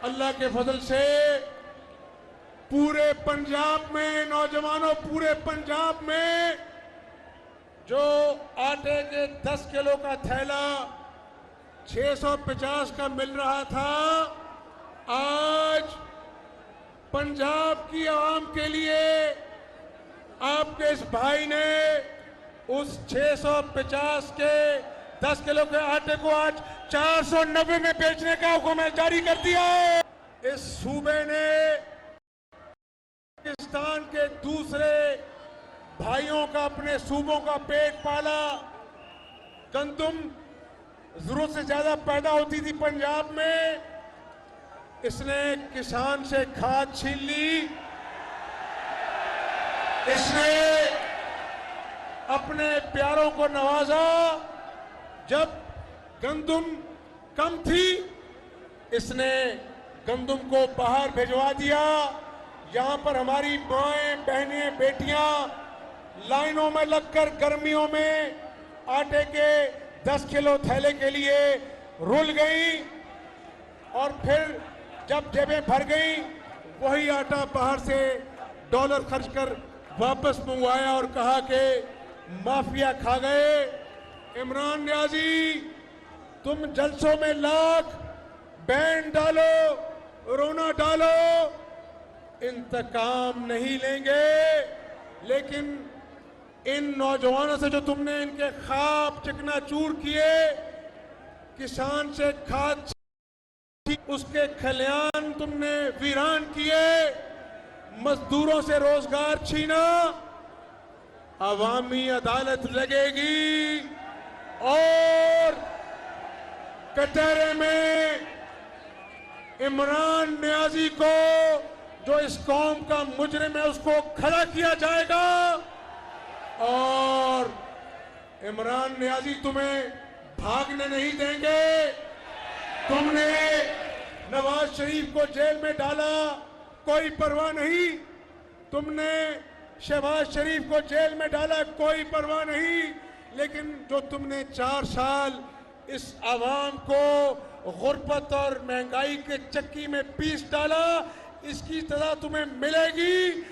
अल्लाह के फजल से पूरे पंजाब में नौजवानों, पूरे पंजाब में जो आटे के 10 किलो का थैला 650 का मिल रहा था, आज पंजाब की आवाम के लिए आपके इस भाई ने उस 650 के 10 किलो के आटे को आज 490 में बेचने का हुक्म जारी कर दिया है। इस सूबे ने पाकिस्तान के दूसरे भाइयों का, अपने सूबों का पेट पाला। गंदम जरूरत से ज्यादा पैदा होती थी पंजाब में, इसने किसान से खाद छीन ली, इसने अपने प्यारों को नवाजा। जब गंदम कम थी, इसने गंदम को बाहर भिजवा दिया। यहां पर हमारी माएं, बहनें, बेटियां लाइनों में लगकर गर्मियों में आटे के 10 किलो थैले के लिए रुल गई और फिर जब जेबें भर गई, वही आटा बाहर से डॉलर खर्च कर वापस मंगवाया और कहा कि माफिया खा गए। इमरान नियाजी, तुम जलसों में लाख बैंड डालो, रोना डालो, इंतकाम नहीं लेंगे, लेकिन इन नौजवानों से जो तुमने इनके ख्वाब चिकनाचूर किए, किसान से खाद, उसके खलियान तुमने वीरान किए, मजदूरों से रोजगार छीना, अवामी अदालत लगेगी और कटहरे में इमरान नियाजी को, जो इस कौम का मुजरिम है, उसको खड़ा किया जाएगा। और इमरान नियाजी तुम्हें भागने नहीं देंगे। तुमने नवाज शरीफ को जेल में डाला, कोई परवाह नहीं। तुमने शहबाज शरीफ को जेल में डाला, कोई परवाह नहीं। लेकिन जो तुमने 4 साल इस आवाम को गुर्बत और महंगाई के चक्की में पीस डाला, इसकी सजा तुम्हें मिलेगी।